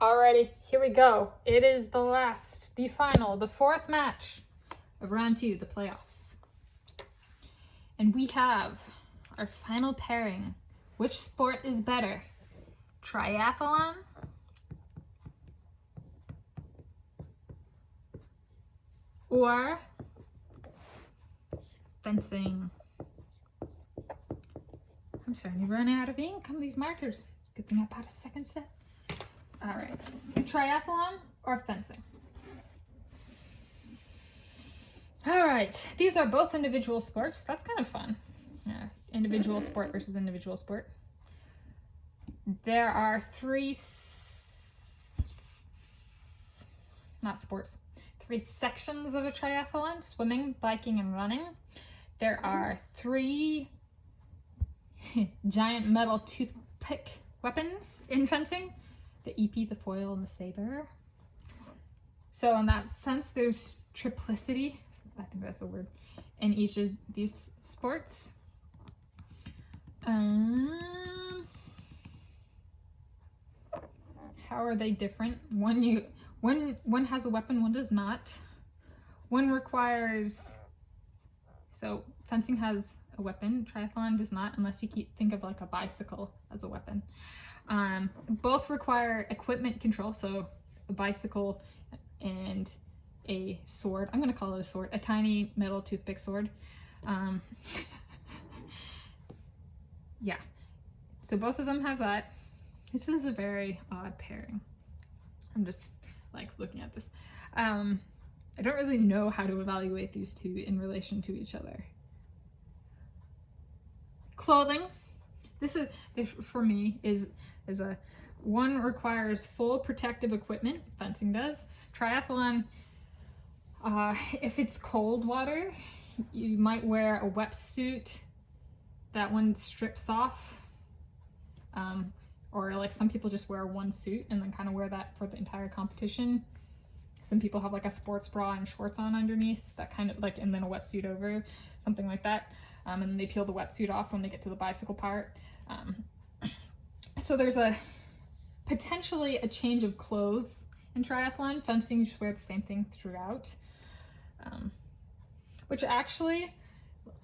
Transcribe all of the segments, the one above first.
Alrighty, here we go. It is the final, the fourth match of round 2, the playoffs. And we have our final pairing. Which sport is better? Triathlon or fencing? I'm starting to run out of ink on these markers. It's a good thing I bought a second set. All right, triathlon or fencing? All right, these are both individual sports. That's kind of fun. Yeah, individual sport versus individual sport. There are three sections of a triathlon: swimming, biking, and running. There are 3 giant metal toothpick weapons in fencing: the épée, the foil, and the saber. So in that sense, there's triplicity, I think that's a word, in each of these sports. How are they different? One has a weapon, one does not. One requires, so fencing has a weapon, triathlon does not, unless you think of like a bicycle as a weapon. Both require equipment control, so a bicycle and a sword. I'm going to call it a sword, a tiny metal toothpick sword. Yeah, so both of them have that. This is a very odd pairing. I'm just like looking at this. I don't really know how to evaluate these two in relation to each other. Clothing. This for me is a one requires full protective equipment. Fencing does. Triathlon, if it's cold water, you might wear a wetsuit. That one strips off. Or like some people just wear one suit and then kind of wear that for the entire competition. Some people have like a sports bra and shorts on underneath, that kind of like, and then a wetsuit over, something like that. And then they peel the wetsuit off when they get to the bicycle part. So there's potentially a change of clothes in triathlon. Fencing, you just wear the same thing throughout. Which actually,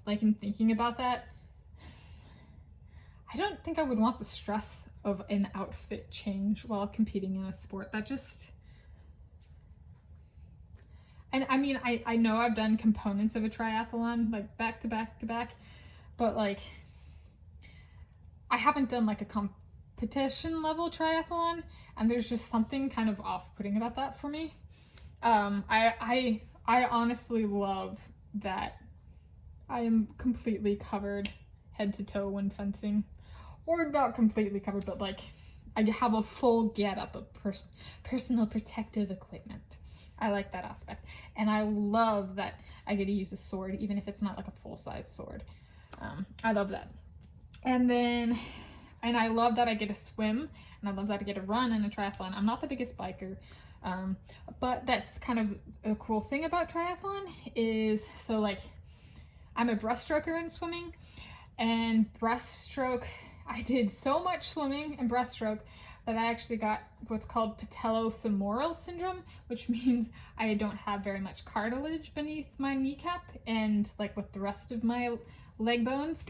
like in thinking about that, I don't think I would want the stress of an outfit change while competing in a sport. That just, and I mean, I know I've done components of a triathlon, like back to back to back, but like, I haven't done like a competition level triathlon, and there's just something kind of off-putting about that for me. I honestly love that I am completely covered head to toe when fencing. Or not completely covered, but like I have a full get-up of personal protective equipment. I like that aspect. And I love that I get to use a sword, even if it's not like a full-size sword. I love that. And I love that I get to swim, and I love that I get to run in a triathlon. I'm not the biggest biker, but that's kind of a cool thing about triathlon is, so like, I'm a breaststroker in swimming, and breaststroke, I did so much swimming and breaststroke that I actually got what's called patellofemoral syndrome, which means I don't have very much cartilage beneath my kneecap and like with the rest of my leg bones,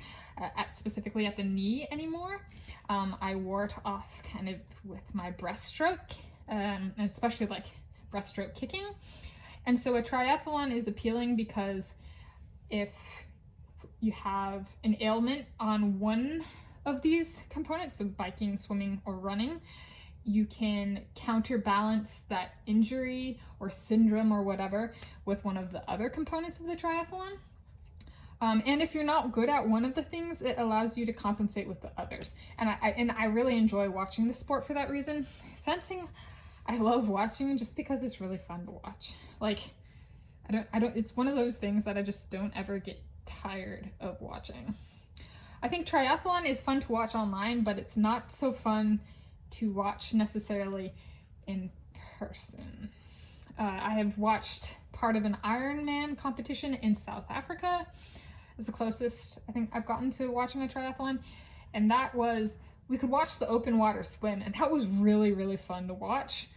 specifically at the knee anymore. I wore it off kind of with my breaststroke, especially like breaststroke kicking. And so a triathlon is appealing because if you have an ailment on one of these components, so biking, swimming, or running, you can counterbalance that injury or syndrome or whatever with one of the other components of the triathlon. And if you're not good at one of the things, it allows you to compensate with the others. And I really enjoy watching the sport for that reason. Fencing, I love watching just because it's really fun to watch. Like, it's one of those things that I just don't ever get tired of watching. I think triathlon is fun to watch online, but it's not so fun to watch necessarily in person. I have watched part of an Ironman competition in South Africa. It's the closest I think I've gotten to watching a triathlon, and that was we could watch the open water swim, and that was really, really fun to watch.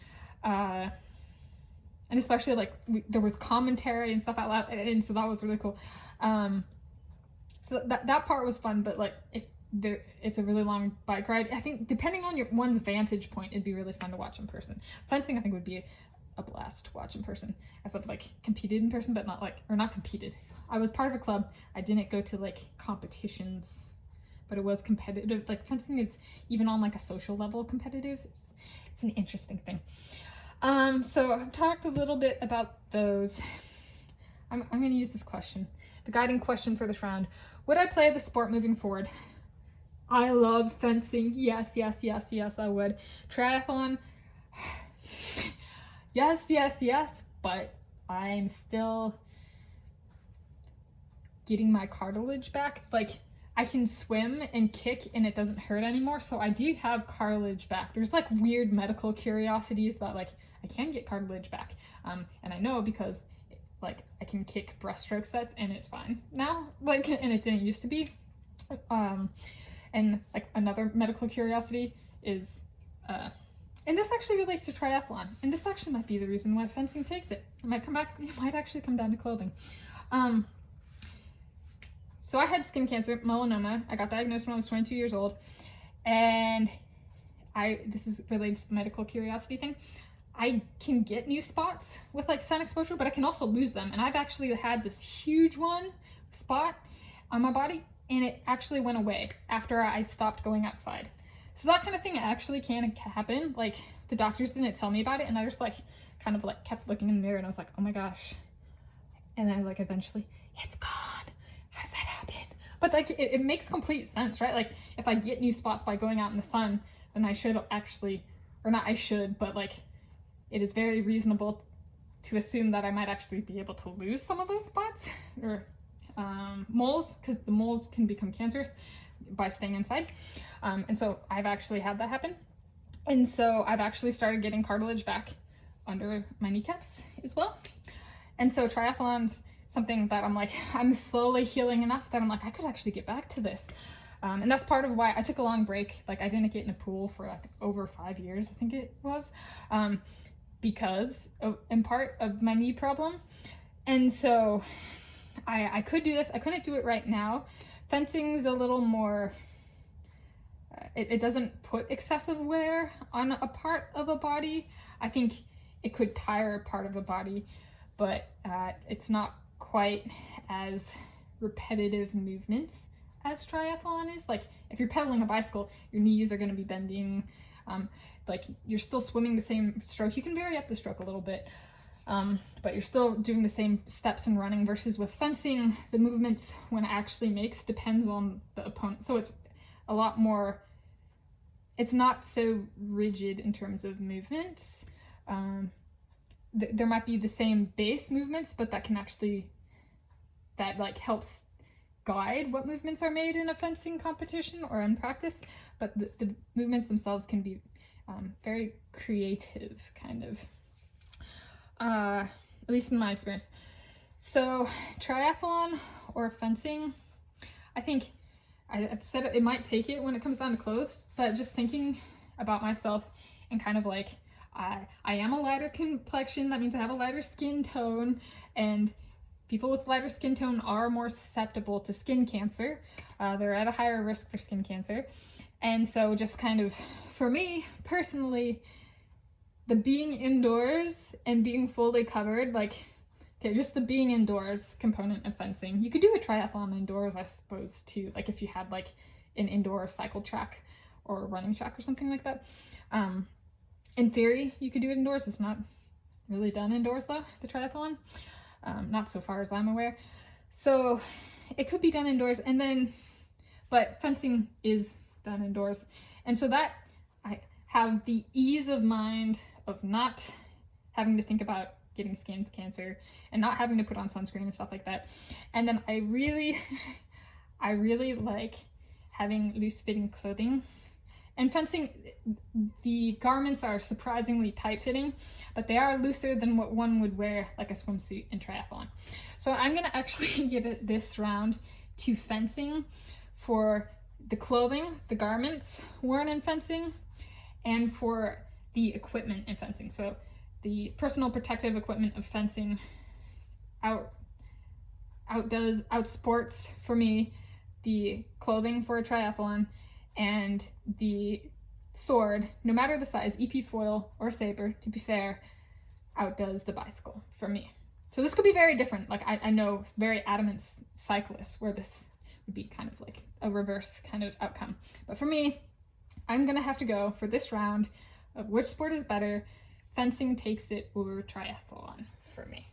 And especially like there was commentary and stuff out loud, and so that was really cool. So that part was fun, but like it's a really long bike ride. I think depending on one's vantage point, it'd be really fun to watch in person. Fencing, I think, would be a blast to watch in person, as I've like competed in person, but not competed. I was part of a club. I didn't go to like competitions, but it was competitive. Like fencing is even on like a social level competitive. It's an interesting thing. So I've talked a little bit about those. I'm going to use this question, the guiding question for this round. Would I play the sport moving forward? I love fencing. Yes, yes, yes, yes, I would. Triathlon. Yes, yes, yes, but I'm still getting my cartilage back. Like, I can swim and kick and it doesn't hurt anymore, so I do have cartilage back. There's like weird medical curiosities that like I can get cartilage back, and I know because like I can kick breaststroke sets and it's fine now, like, and it didn't used to be. And like another medical curiosity is and this actually relates to triathlon, and this actually might be the reason why fencing takes it. It might actually come down to clothing. So I had skin cancer, melanoma. I got diagnosed when I was 22 years old, and this is related to the medical curiosity thing. I can get new spots with like sun exposure, but I can also lose them. And I've actually had this huge spot on my body, and it actually went away after I stopped going outside. So that kind of thing actually can happen. Like, the doctors didn't tell me about it, and I just like kind of like kept looking in the mirror, and I was like, oh my gosh. And then like eventually, it's gone. How does that happen? But like it makes complete sense, right? Like if I get new spots by going out in the sun, then I should actually, or not I should, but like it is very reasonable to assume that I might actually be able to lose some of those spots, or moles, because the moles can become cancerous by staying inside. And so I've actually had that happen. And so I've actually started getting cartilage back under my kneecaps as well. And so triathlon's something that I'm slowly healing enough that I'm like, I could actually get back to this. And that's part of why I took a long break. Like, I didn't get in a pool for like over 5 years, I think it was, because in part of my knee problem. And so I could do this. I couldn't do it right now. Fencing's a little more, it doesn't put excessive wear on a part of a body. I think it could tire a part of a body, but it's not quite as repetitive movements as triathlon is. Like, if you're pedaling a bicycle, your knees are going to be bending. Like, you're still swimming the same stroke. You can vary up the stroke a little bit, but you're still doing the same steps and running, versus with fencing, the movements one actually makes depends on the opponent. So it's a lot more, it's not so rigid in terms of movements. There might be the same base movements, but that like helps guide what movements are made in a fencing competition or in practice. But the movements themselves can be very creative, kind of, at least in my experience. So triathlon or fencing, I think I said it might take it when it comes down to clothes, but just thinking about myself and kind of like, I am a lighter complexion. That means I have a lighter skin tone, and people with lighter skin tone are more susceptible to skin cancer. They're at a higher risk for skin cancer. And so just kind of, for me personally, the being indoors and being fully covered, like, okay, just the being indoors component of fencing. You could do a triathlon indoors, I suppose, too. Like, if you had like an indoor cycle track or a running track or something like that. In theory, you could do it indoors. It's not really done indoors though, the triathlon. Not so far as I'm aware. So it could be done indoors, and then, but fencing is done indoors. And so that I have the ease of mind of not having to think about getting skin cancer and not having to put on sunscreen and stuff like that. And then I really like having loose fitting clothing. And fencing, the garments are surprisingly tight-fitting, but they are looser than what one would wear like a swimsuit in triathlon. So I'm going to actually give it this round to fencing for the clothing, the garments worn in fencing, and for the equipment in fencing. So the personal protective equipment of fencing outsports for me the clothing for a triathlon, and the sword, no matter the size, EP foil or saber, to be fair, outdoes the bicycle for me. So this could be very different. Like I know very adamant cyclists where this would be kind of like a reverse kind of outcome. But for me, I'm gonna have to go for this round of which sport is better. Fencing takes it over triathlon for me.